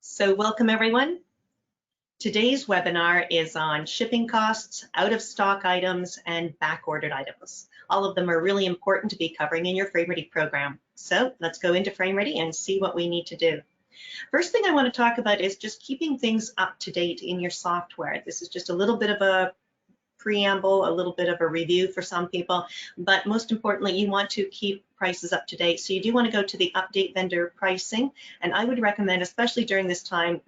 So welcome everyone. Today's webinar is on shipping costs, out of stock items, and back ordered items. All of them are really important to be covering in your Frame Ready program. So let's go into Frame Ready and see what we need to do. First thing I want to talk about is just keeping things up to date in your software. This is just a little bit of a preamble, a little bit of a review for some people, but most importantly, you want to keep prices up to date. So you do want to go to the update vendor pricing, and I would recommend, especially during this time,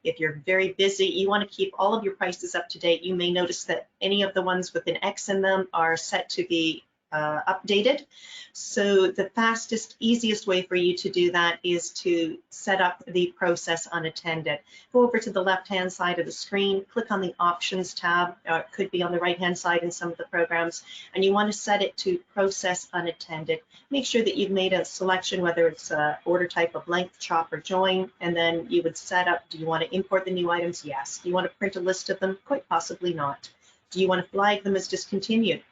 if you're very busy, you want to keep all of your prices up to date. You may notice that any of the ones with an X in them are set to be updated. So the fastest, easiest way for you to do that is to set up the process unattended. Go over to the left-hand side of the screen, click on the Options tab, or it could be on the right-hand side in some of the programs, and you want to set it to Process Unattended. Make sure that you've made a selection, whether it's a order type of length, chop, or join, and then you would set up, do you want to import the new items? Yes. Do you want to print a list of them? Quite possibly not. Do you want to flag them as discontinued,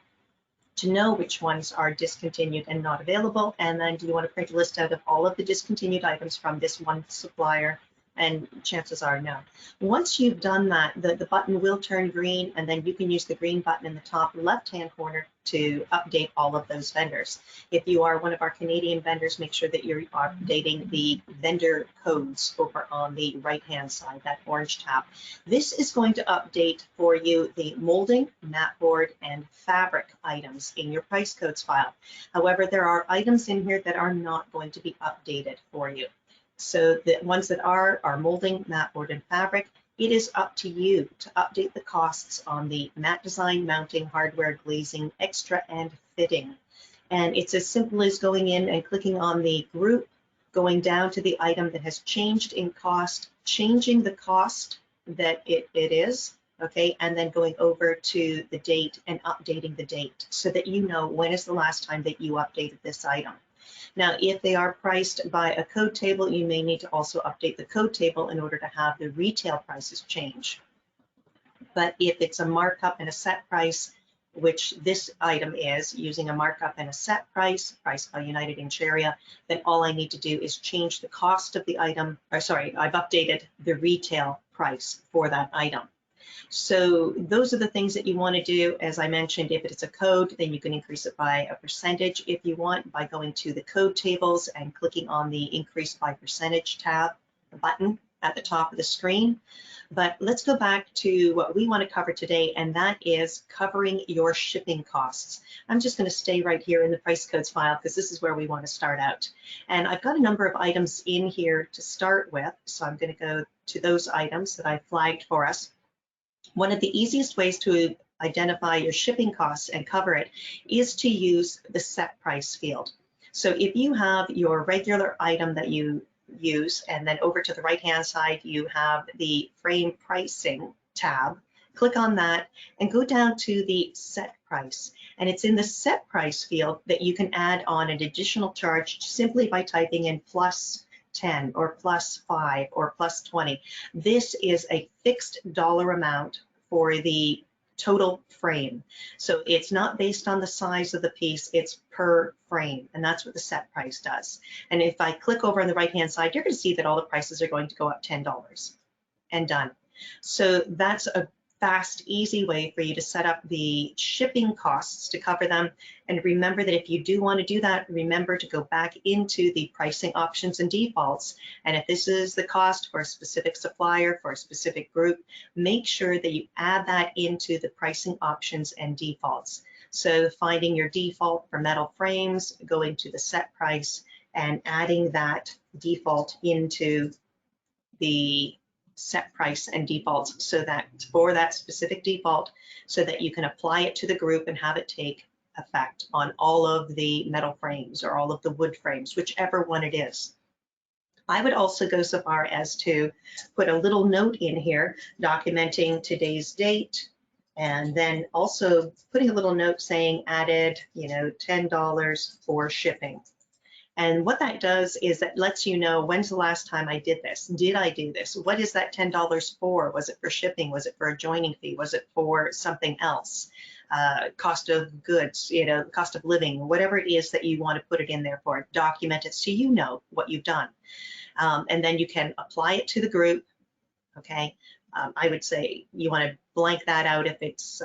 to know which ones are discontinued and not available? And then do you want to print a list out of all of the discontinued items from this one supplier? And chances are no. Once you've done that, the button will turn green, and then you can use the green button in the top left-hand corner to update all of those vendors. If you are one of our Canadian vendors, make sure that you're updating the vendor codes over on the right-hand side, that orange tab. This is going to update for you the molding, matboard, and fabric items in your price codes file. However, there are items in here that are not going to be updated for you. So the ones that are molding, matboard, and fabric, it is up to you to update the costs on the mat design, mounting, hardware, glazing, extra, and fitting. And it's as simple as going in and clicking on the group, going down to the item that has changed in cost, changing the cost that it is, okay, and then going over to the date and updating the date so that you know when is the last time that you updated this item. Now, if they are priced by a code table, you may need to also update the code table in order to have the retail prices change. But if it's a markup and a set price, which this item is, using a markup and a set price, priced by United Inch Area, then all I need to do is change the cost of the item, or sorry, I've updated the retail price for that item. So those are the things that you want to do. As I mentioned, if it's a code, then you can increase it by a percentage if you want by going to the code tables and clicking on the increase by percentage tab button at the top of the screen. But let's go back to what we want to cover today, and that is covering your shipping costs. I'm just going to stay right here in the price codes file because this is where we want to start out. And I've got a number of items in here to start with, so I'm going to go to those items that I flagged for us. One of the easiest ways to identify your shipping costs and cover it is to use the set price field. So if you have your regular item that you use, and then over to the right-hand side, you have the frame pricing tab, click on that and go down to the set price. And it's in the set price field that you can add on an additional charge simply by typing in plus 10 or plus 5 or plus 20. This is a fixed dollar amount for the total frame. So it's not based on the size of the piece, it's per frame, and that's what the set price does. And if I click over on the right hand side, you're going to see that all the prices are going to go up $10 and done. So that's a fast, easy way for you to set up the shipping costs to cover them. And remember that if you do want to do that, remember to go back into the pricing options and defaults. And if this is the cost for a specific supplier, for a specific group, make sure that you add that into the pricing options and defaults. So finding your default for metal frames, going to the set price and adding that default into the set price and defaults, so that for that specific default, so that you can apply it to the group and have it take effect on all of the metal frames or all of the wood frames, whichever one it is. I would also go so far as to put a little note in here documenting today's date, and then also putting a little note saying added, $10 for shipping. And what that does is that lets you know when's the last time I did this. Did I do this? What is that $10 for? Was it for shipping? Was it for a joining fee? Was it for something else? Cost of goods, cost of living, whatever it is that you want to put it in there for. Document it so you know what you've done. And then you can apply it to the group, okay? I would say you want to blank that out if it's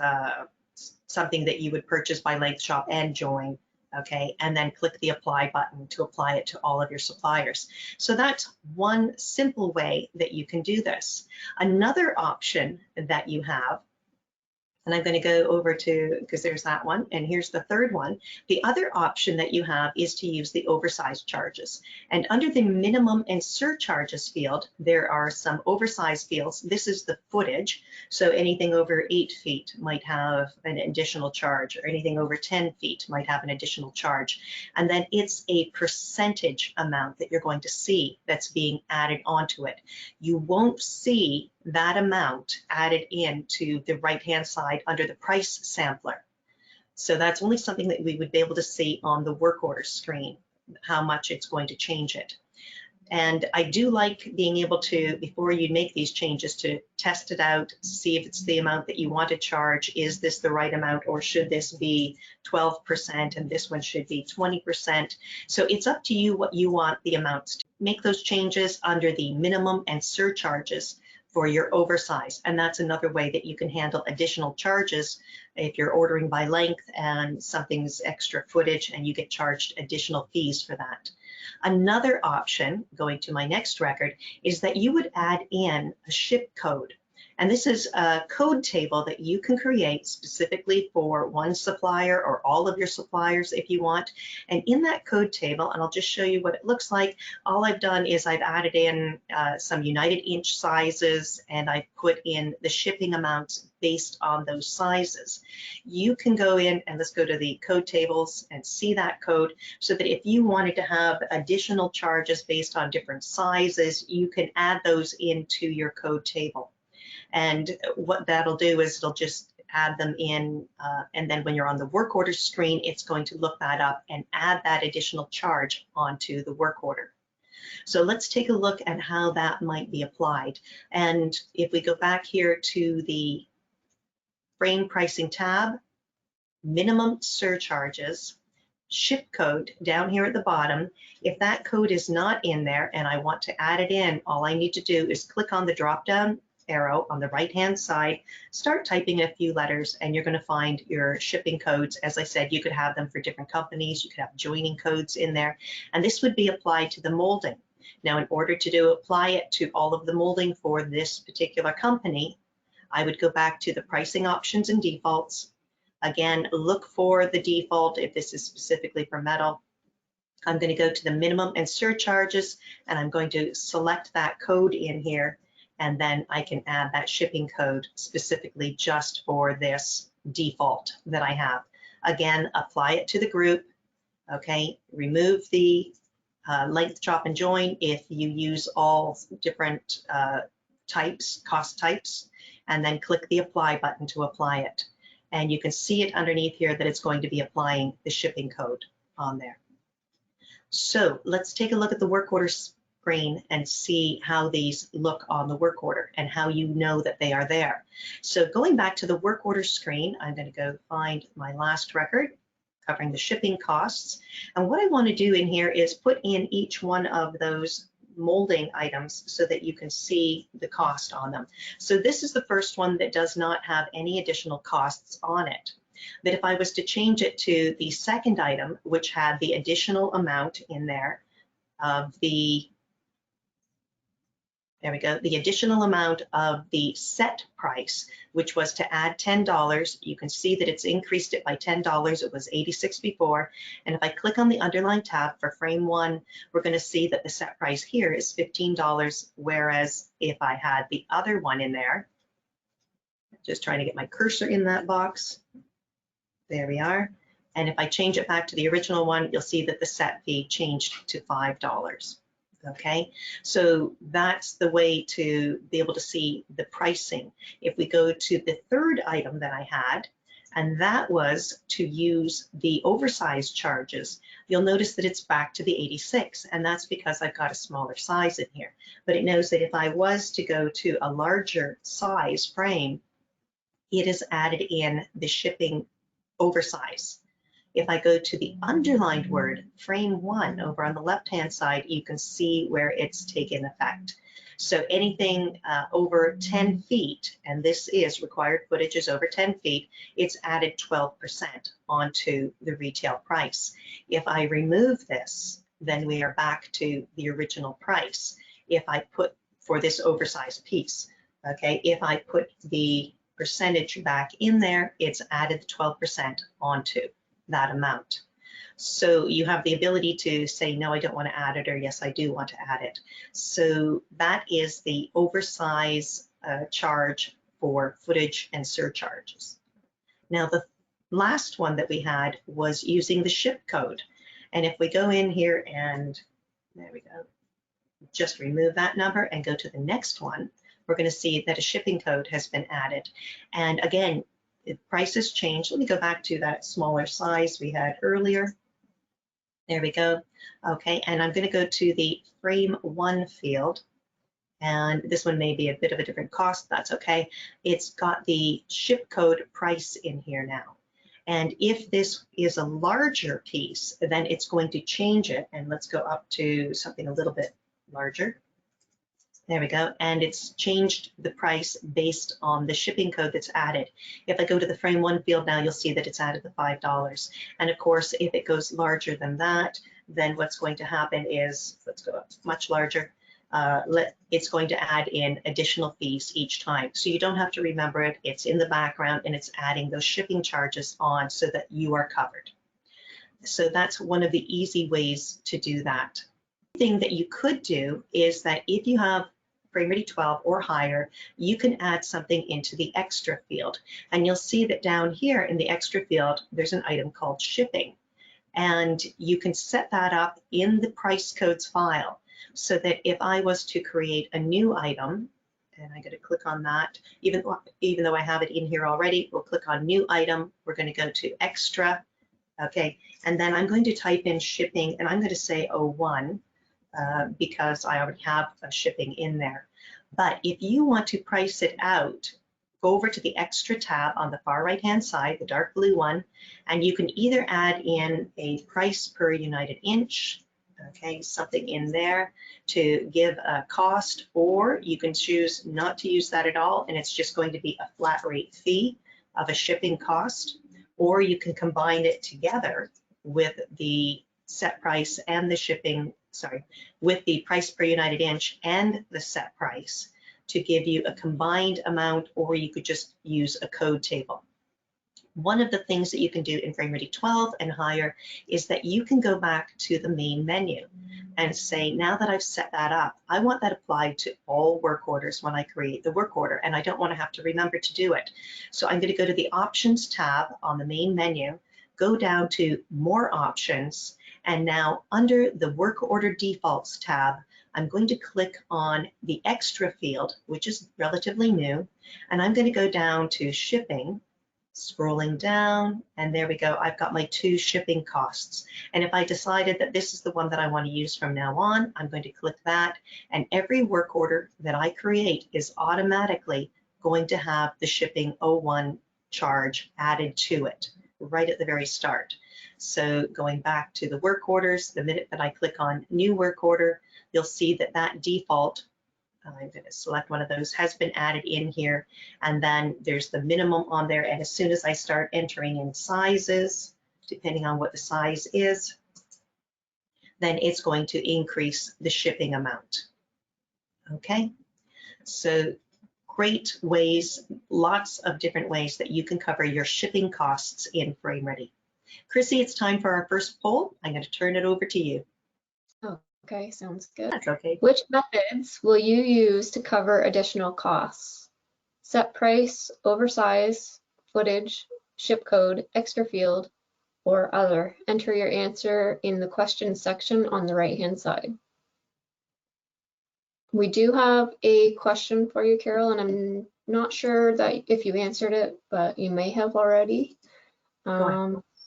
something that you would purchase by length, shop, and join, okay? And then click the apply button to apply it to all of your suppliers. So that's one simple way that you can do this. Another option that you have, and I'm going to go over to, because there's that one, and here's the third one. The other option that you have is to use the oversize charges. And under the minimum and surcharges field, there are some oversize fields. This is the footage. So anything over 8 feet might have an additional charge, or anything over 10 feet might have an additional charge. And then it's a percentage amount that you're going to see that's being added onto it. You won't see that amount added into the right-hand side under the price sampler. So that's only something that we would be able to see on the work order screen, how much it's going to change it. And I do like being able to, before you make these changes, to test it out, see if it's the amount that you want to charge. Is this the right amount, or should this be 12% and this one should be 20%? So it's up to you what you want the amounts to. Make those changes under the minimum and surcharges for your oversize. And that's another way that you can handle additional charges if you're ordering by length and something's extra footage and you get charged additional fees for that. Another option, going to my next record, is that you would add in a ship code. And this is a code table that you can create specifically for one supplier or all of your suppliers if you want. And in that code table, and I'll just show you what it looks like, all I've done is I've added in some United inch sizes, and I've put in the shipping amounts based on those sizes. You can go in and let's go to the code tables and see that code, so that if you wanted to have additional charges based on different sizes, you can add those into your code table. And what that'll do is it'll just add them in, and then when you're on the work order screen, it's going to look that up and add that additional charge onto the work order. So let's take a look at how that might be applied. And if we go back here to the frame pricing tab, minimum surcharges, ship code down here at the bottom, if that code is not in there and I want to add it in, all I need to do is click on the drop down arrow on the right hand side, start typing a few letters, and you're going to find your shipping codes. As I said, you could have them for different companies, you could have joining codes in there, and this would be applied to the molding. Now, in order to apply it to all of the molding for this particular company, I would go back to the pricing options and defaults. Again, look for the default if this is specifically for metal. I'm going to go to the minimum and surcharges, and I'm going to select that code in here, and then I can add that shipping code specifically just for this default that I have. Again, apply it to the group, okay? Remove the length, chop, and join if you use all different types, cost types, and then click the apply button to apply it. And you can see it underneath here that it's going to be applying the shipping code on there. So let's take a look at the work order screen and see how these look on the work order and how you know that they are there. So going back to the work order screen, I'm going to go find my last record covering the shipping costs. And what I want to do in here is put in each one of those molding items so that you can see the cost on them. So this is the first one that does not have any additional costs on it. But if I was to change it to the second item, which had the additional amount in there of the, there we go, the additional amount of the set price, which was to add $10. You can see that it's increased it by $10. It was $86 before. And if I click on the underline tab for frame 1, we're going to see that the set price here is $15, whereas if I had the other one in there, just trying to get my cursor in that box, there we are. And if I change it back to the original one, you'll see that the set fee changed to $5. Okay, so that's the way to be able to see the pricing. If we go to the third item that I had, and that was to use the oversize charges, you'll notice that it's back to the 86, and that's because I've got a smaller size in here. But it knows that if I was to go to a larger size frame, it has added in the shipping oversize. If I go to the underlined word, frame 1, over on the left-hand side, you can see where it's taken effect. So anything over 10 feet, and this is required footage is over 10 feet, it's added 12% onto the retail price. If I remove this, then we are back to the original price. If I put, for this oversized piece, okay, if I put the percentage back in there, it's added 12% onto that amount. So you have the ability to say, no, I don't want to add it, or yes, I do want to add it. So that is the oversize charge for footage and surcharges. Now, the last one that we had was using the ship code. And if we go in here and, there we go, just remove that number and go to the next one, we're going to see that a shipping code has been added. And again, the price has changed. Let me go back to that smaller size we had earlier. There we go. Okay, and I'm going to go to the frame 1 field. And this one may be a bit of a different cost. That's okay. It's got the ship code price in here now. And if this is a larger piece, then it's going to change it. And let's go up to something a little bit larger. There we go. And it's changed the price based on the shipping code that's added. If I go to the frame 1 field now, you'll see that it's added the $5. And of course, if it goes larger than that, then what's going to happen is, let's go up much larger, it's going to add in additional fees each time. So you don't have to remember it. It's in the background and it's adding those shipping charges on so that you are covered. So that's one of the easy ways to do that. The thing that you could do is that if you have Frame Ready 12 or higher, you can add something into the extra field. And you'll see that down here in the extra field, there's an item called shipping. And you can set that up in the price codes file so that if I was to create a new item, and I'm going to click on that, even though I have it in here already, we'll click on new item. We're going to go to extra, okay, and then I'm going to type in shipping, and I'm going to say 01. Because I already have a shipping in there. But if you want to price it out, go over to the extra tab on the far right hand side, the dark blue one, and you can either add in a price per united inch, okay, something in there to give a cost, or you can choose not to use that at all, and it's just going to be a flat rate fee of a shipping cost, or you can combine it together with the set price and the shipping, with the price per united inch and the set price to give you a combined amount, or you could just use a code table. One of the things that you can do in Frame Ready 12 and higher is that you can go back to the main menu and say, now that I've set that up, I want that applied to all work orders when I create the work order, and I don't want to have to remember to do it. So I'm going to go to the Options tab on the main menu, go down to More Options, and now under the Work Order Defaults tab, I'm going to click on the Extra field, which is relatively new, and I'm going to go down to Shipping, scrolling down, and there we go. I've got my 2 shipping costs. And if I decided that this is the one that I want to use from now on, I'm going to click that, and every work order that I create is automatically going to have the shipping 01 charge added to it right at the very start. So going back to the work orders, the minute that I click on new work order, you'll see that that default, I'm going to select one of those, has been added in here. And then there's the minimum on there. And as soon as I start entering in sizes, depending on what the size is, then it's going to increase the shipping amount. Okay, so great ways, lots of different ways that you can cover your shipping costs in Frame Ready. Chrissy, it's time for our first poll. I'm going to turn it over to you. Okay, sounds good. That's okay. Which methods will you use to cover additional costs? Set price, oversize, footage, ship code, extra field, or other? Enter your answer in the question section on the right-hand side. We do have a question for you, Carol, and I'm not sure that if you answered it, but you may have already.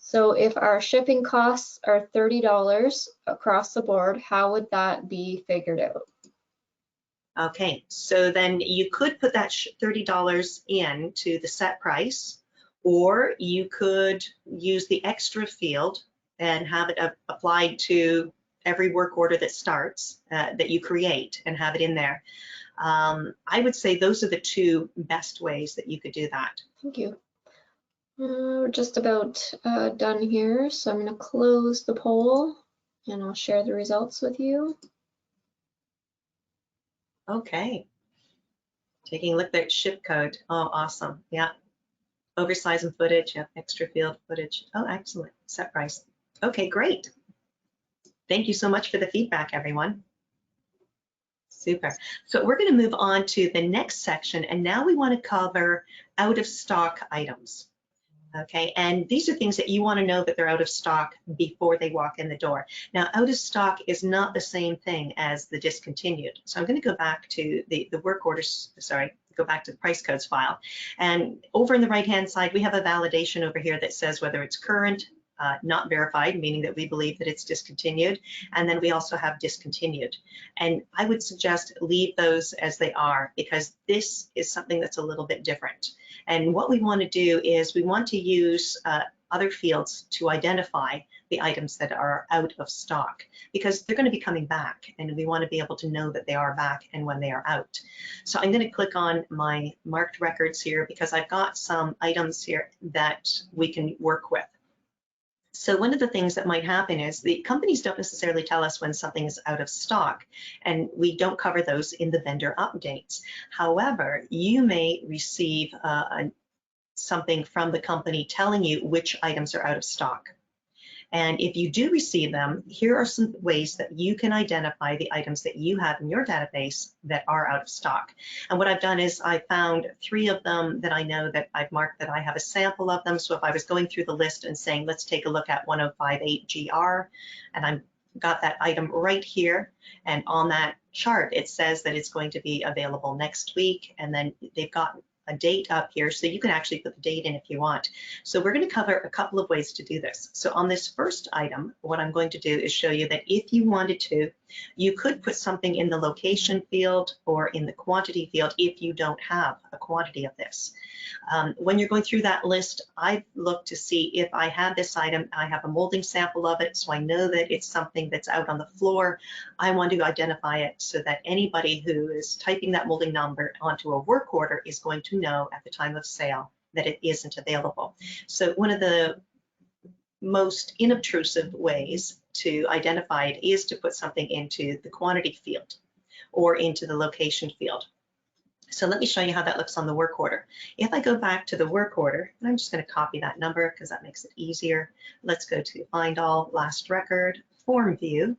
So if our shipping costs are $30 across the board, how would that be figured out? Okay, so then you could put that $30 in to the set price, Or you could use the extra field and have it applied to every work order that starts, that you create, and have it in there. I would say those are the two best ways that you could do that. Thank you. We're just about done here, so I'm going to close the poll and I'll share the results with you. Okay. Taking a look at ship code. Oh, awesome. Yeah. Oversize and footage. Yeah. Extra field footage. Oh, excellent. Set price. Okay, great. Thank you so much for the feedback, everyone. Super. So we're going to move on to the next section, and now we want to cover out of stock items. Okay, and these are things that you want to know that they're out of stock before they walk in the door. Now, out of stock is not the same thing as the discontinued. So I'm going to go back to the work orders, sorry, go back to the price codes file. And over on the right-hand side, we have a validation over here that says whether it's current, not verified, meaning that we believe that it's discontinued. And then we also have discontinued. And I would suggest leave those as they are, because this is something that's a little bit different. And what we want to do is we want to use other fields to identify the items that are out of stock, because they're going to be coming back, and we want to be able to know that they are back and when they are out. So I'm going to click on my marked records here, because I've got some items here that we can work with. So one of the things that might happen is the companies don't necessarily tell us when something is out of stock, and we don't cover those in the vendor updates. However, you may receive something from the company telling you which items are out of stock. And if you do receive them, here are some ways that you can identify the items that you have in your database that are out of stock. And what I've done is I found 3 of them that I know that I've marked that I have a sample of them. So if I was going through the list and saying, let's take a look at 1058GR, and I've got that item right here, and on that chart, it says that it's going to be available next week, and then they've got a date up here, so you can actually put the date in if you want. So we're going to cover a couple of ways to do this. So on this first item, what I'm going to do is show you that if you wanted to, you could put something in the location field or in the quantity field if you don't have a quantity of this. When you're going through that list, I've looked to see if I have this item, I have a molding sample of it, so I know that it's something that's out on the floor. I want to identify it so that anybody who is typing that molding number onto a work order is going to know at the time of sale that it isn't available. So one of the most inobtrusive ways to identify it is to put something into the quantity field or into the location field. So let me show you how that looks on the work order. If I go back to the work order, and I'm just going to copy that number because that makes it easier. Let's go to Find All, Last Record, Form View.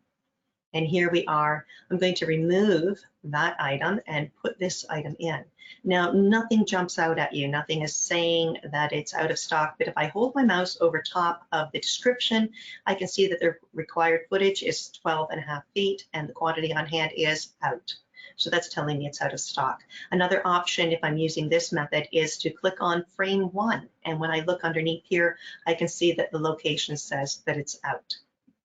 And here we are. I'm going to remove that item and put this item in. Now, nothing jumps out at you. Nothing is saying that it's out of stock, but if I hold my mouse over top of the description, I can see that the required footage is 12.5 feet and the quantity on hand is out. So that's telling me it's out of stock. Another option, if I'm using this method, is to click on frame 1. And when I look underneath here, I can see that the location says that it's out.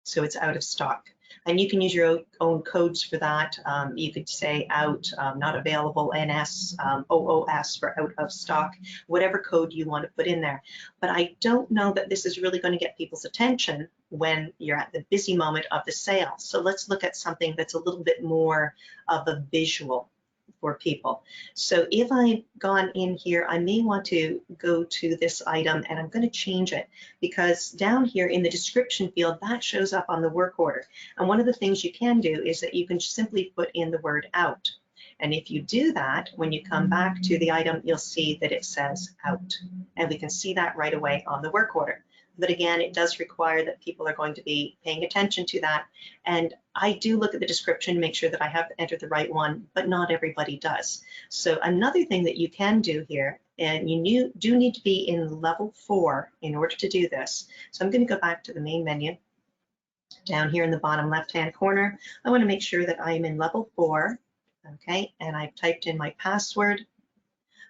So it's out of stock. And you can use your own codes for that. You could say out, not available, NS, OOS for out of stock, whatever code you want to put in there. But I don't know that this is really going to get people's attention when you're at the busy moment of the sale. So let's look at something that's a little bit more of a visual for people. So if I've gone in here, I may want to go to this item and I'm going to change it because down here in the description field, that shows up on the work order. And one of the things you can do is that you can simply put in the word out. And if you do that, when you come back to the item, you'll see that it says out. And we can see that right away on the work order. But again, it does require that people are going to be paying attention to that. And I do look at the description, make sure that I have entered the right one, but not everybody does. So another thing that you can do here, and you do need to be in level 4 in order to do this. So I'm going to go back to the main menu. Down here in the bottom left-hand corner, I want to make sure that I'm in level 4, okay? And I've typed in my password.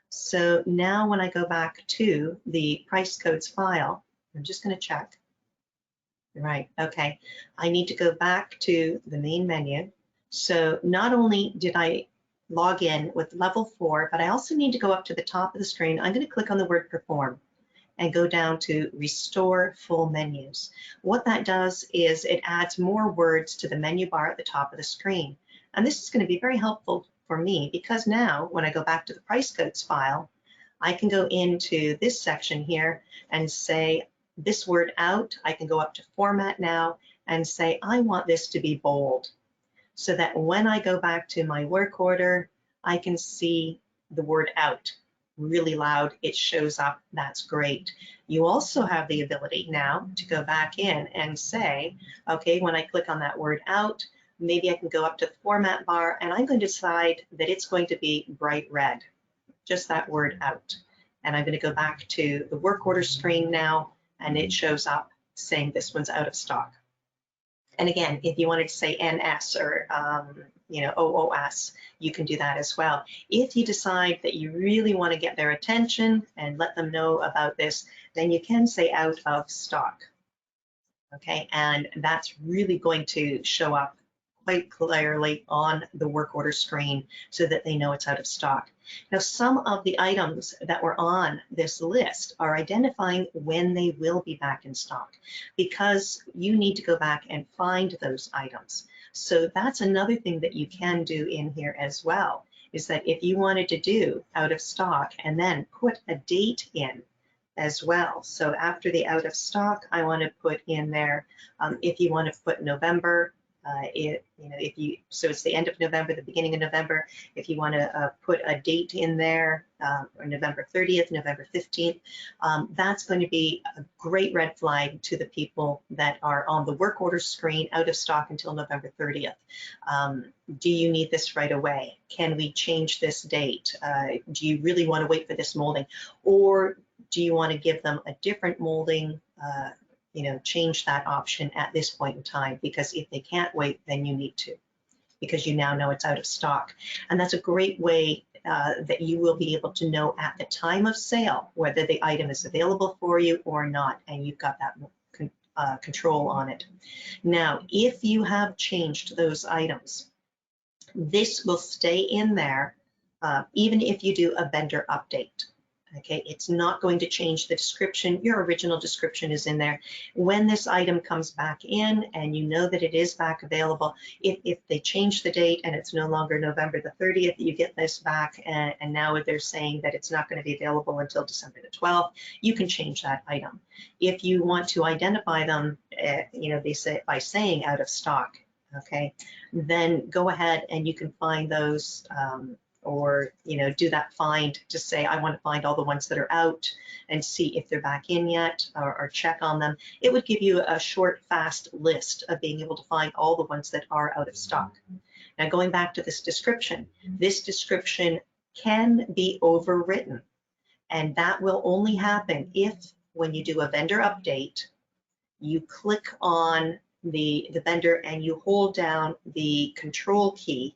So now when I go back to the price codes file, I'm just going to check. Right, okay. I need to go back to the main menu. So not only did I log in with level 4, but I also need to go up to the top of the screen. I'm going to click on the word perform. and go down to Restore Full Menus. What that does is it adds more words to the menu bar at the top of the screen. And this is going to be very helpful for me because now when I go back to the price codes file, I can go into this section here and say this word out. I can go up to Format now and say I want this to be bold, so that when I go back to my work order, I can see the word out really loud. It shows up. That's great. You also have the ability now to go back in and say, okay, when I click on that word out, maybe I can go up to the format bar and I'm going to decide that it's going to be bright red, just that word out. And I'm going to go back to the work order screen now, and it shows up saying this one's out of stock. And again, if you wanted to say NS or OOS, you can do that as well. If you decide that you really want to get their attention and let them know about this, then you can say out of stock. Okay, and that's really going to show up quite clearly on the work order screen so that they know it's out of stock. Now, some of the items that were on this list are identifying when they will be back in stock, because you need to go back and find those items. So that's another thing that you can do in here as well, is that if you wanted to do out of stock and then put a date in as well. So after the out of stock, I want to put in there, if you want to put November, so it's the end of November, the beginning of November. If you want to put a date in there, or November 30th, November 15th, that's going to be a great red flag to the people that are on the work order screen out of stock until November 30th. Do you need this right away? Can we change this date? Do you really want to wait for this molding? Or do you want to give them a different molding, change that option at this point in time? Because if they can't wait, then you need to, because you now know it's out of stock. And that's a great way that you will be able to know at the time of sale whether the item is available for you or not, and you've got that control on it. Now, if you have changed those items, this will stay in there even if you do a vendor update. Okay, it's not going to change the description. Your original description is in there. When this item comes back in and you know that it is back available, if they change the date and it's no longer November the 30th, you get this back, and now they're saying that it's not going to be available until December the 12th, you can change that item. If you want to identify them, they say by saying out of stock, okay, then go ahead and you can find those, or do that find to say I want to find all the ones that are out and see if they're back in yet, or check on them. It would give you a short, fast list of being able to find all the ones that are out of stock. Now, going back to this description can be overwritten, and that will only happen if, when you do a vendor update, you click on the vendor and you hold down the Control key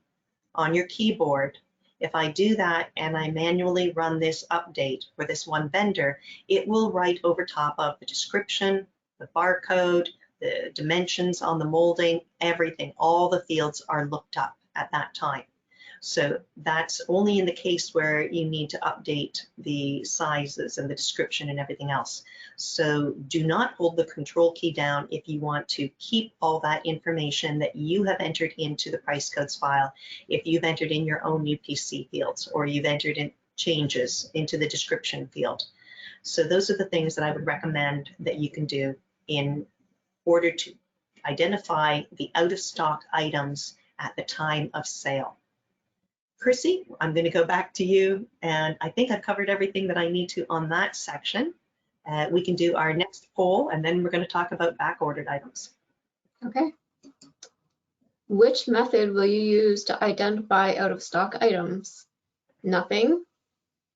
on your keyboard. If I do that and I manually run this update for this one vendor, it will write over top of the description, the barcode, the dimensions on the molding, everything. All the fields are looked up at that time. So that's only in the case where you need to update the sizes and the description and everything else. So do not hold the Control key down if you want to keep all that information that you have entered into the price codes file. If you've entered in your own UPC fields, or you've entered in changes into the description field. So those are the things that I would recommend that you can do in order to identify the out of stock items at the time of sale. Chrissy, I'm going to go back to you, and I think I've covered everything that I need to on that section. We can do our next poll, and then we're going to talk about back-ordered items. Okay. Which method will you use to identify out-of-stock items? Nothing,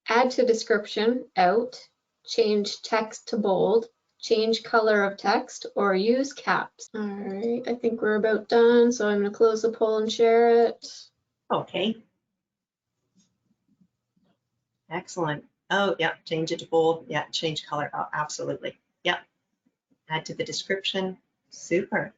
add to description, out, change text to bold, change color of text, or use caps? All right, I think we're about done, so I'm going to close the poll and share it. Okay. Excellent. Oh, yeah, change it to bold. Yeah, change color. Oh, absolutely. Yeah. Add to the description. Super.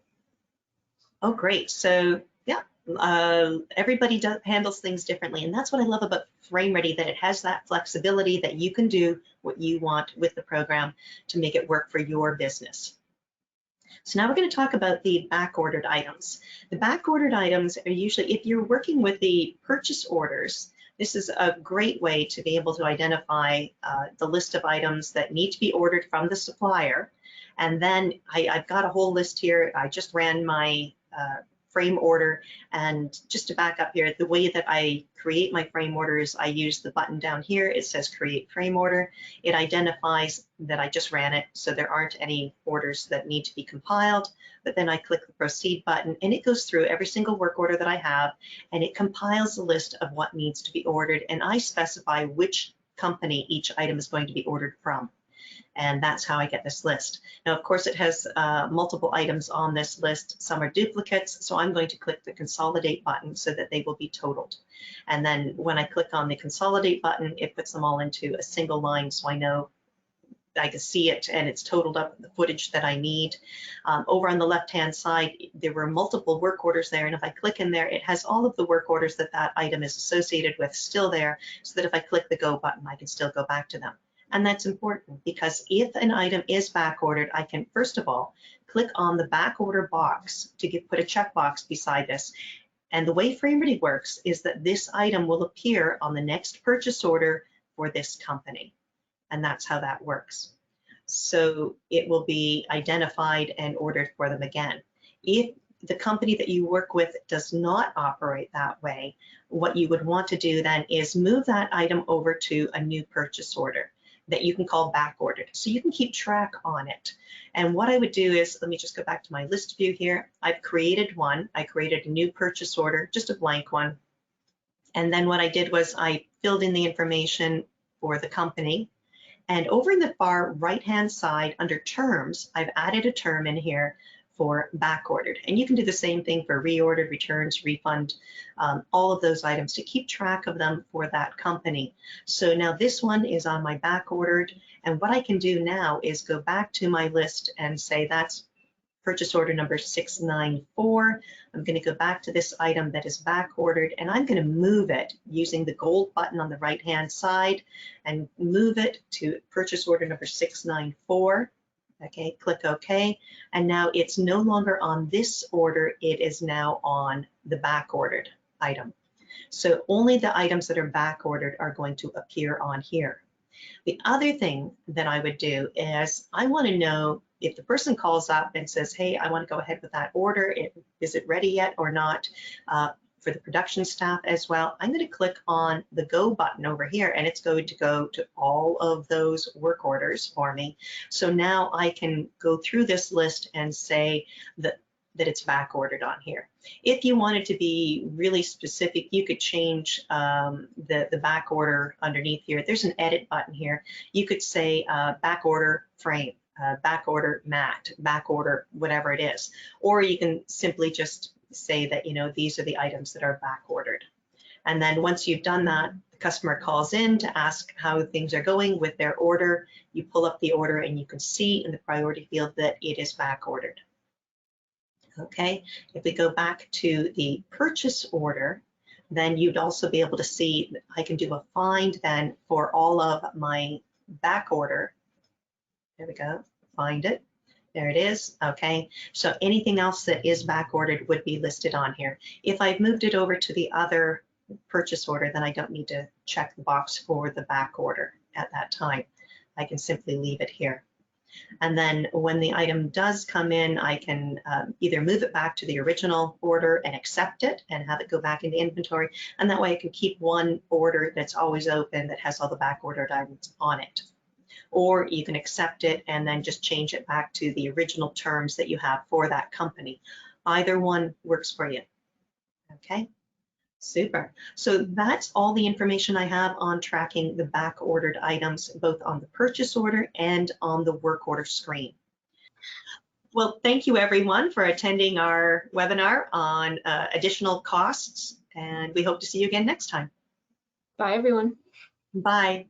Oh, great. So, yeah, Everybody handles things differently, and that's what I love about FrameReady, that it has that flexibility that you can do what you want with the program to make it work for your business. So now we're going to talk about the back-ordered items. The back-ordered items are usually, if you're working with the purchase orders, this is a great way to be able to identify the list of items that need to be ordered from the supplier. And then I've got a whole list here. I just ran my frame order, and just to back up here, the way that I create my frame orders, I use the button down here. It says create frame order. It identifies that I just ran it, so there aren't any orders that need to be compiled. But then I click the proceed button, and it goes through every single work order that I have, and it compiles a list of what needs to be ordered, and I specify which company each item is going to be ordered from. And that's how I get this list. Now, of course, it has multiple items on this list. Some are duplicates, so I'm going to click the consolidate button so that they will be totaled. And then when I click on the consolidate button, it puts them all into a single line, so I know I can see it and it's totaled up the footage that I need. Over on the left-hand side, there were multiple work orders there, and if I click in there, it has all of the work orders that that item is associated with still there, so that if I click the go button, I can still go back to them. And that's important, because if an item is back ordered, I can first of all click on the back order box to put a checkbox beside this. And the way FrameReady works is that this item will appear on the next purchase order for this company. And that's how that works. So it will be identified and ordered for them again. If the company that you work with does not operate that way, what you would want to do then is move that item over to a new purchase order that you can call back ordered, so you can keep track on it. And what I would do is, let me just go back to my list view here. I've created one. I created a new purchase order, just a blank one. And then what I did was I filled in the information for the company. And over in the far right-hand side under terms, I've added a term in here for back ordered. And you can do the same thing for reordered, returns, refund, all of those items to keep track of them for that company. So now this one is on my back ordered. And what I can do now is go back to my list and say that's purchase order number 694. I'm going to go back to this item that is back ordered, and I'm going to move it using the gold button on the right-hand side and move it to purchase order number 694. Okay, click OK, and now it's no longer on this order, it is now on the back ordered item. So only the items that are back ordered are going to appear on here. The other thing that I would do is I want to know if the person calls up and says, hey, I want to go ahead with that order, is it ready yet or not? For the production staff as well, I'm going to click on the go button over here, and it's going to go to all of those work orders for me. So now I can go through this list and say that it's back ordered on here. If you wanted to be really specific, you could change the back order underneath here. There's an edit button here. You could say back order frame, back order mat, back order whatever it is. Or you can simply just say that, you know, these are the items that are back ordered. And then once you've done that, the customer calls in to ask how things are going with their order. You pull up the order and you can see in the priority field that it is back ordered. Okay, if we go back to the purchase order, then you'd also be able to see I can do a find then for all of my back order. There we go, find it. There it is. Okay, so anything else that is back ordered would be listed on here. If I've moved it over to the other purchase order, then I don't need to check the box for the back order at that time. I can simply leave it here. And then when the item does come in, I can either move it back to the original order and accept it and have it go back into inventory. And that way I can keep one order that's always open that has all the back ordered items on it. Or you can accept it and then just change it back to the original terms that you have for that company. Either one works for you. Okay, super. So that's all the information I have on tracking the back ordered items, both on the purchase order and on the work order screen. Well, thank you everyone for attending our webinar on additional costs, and we hope to see you again next time. Bye, everyone. Bye.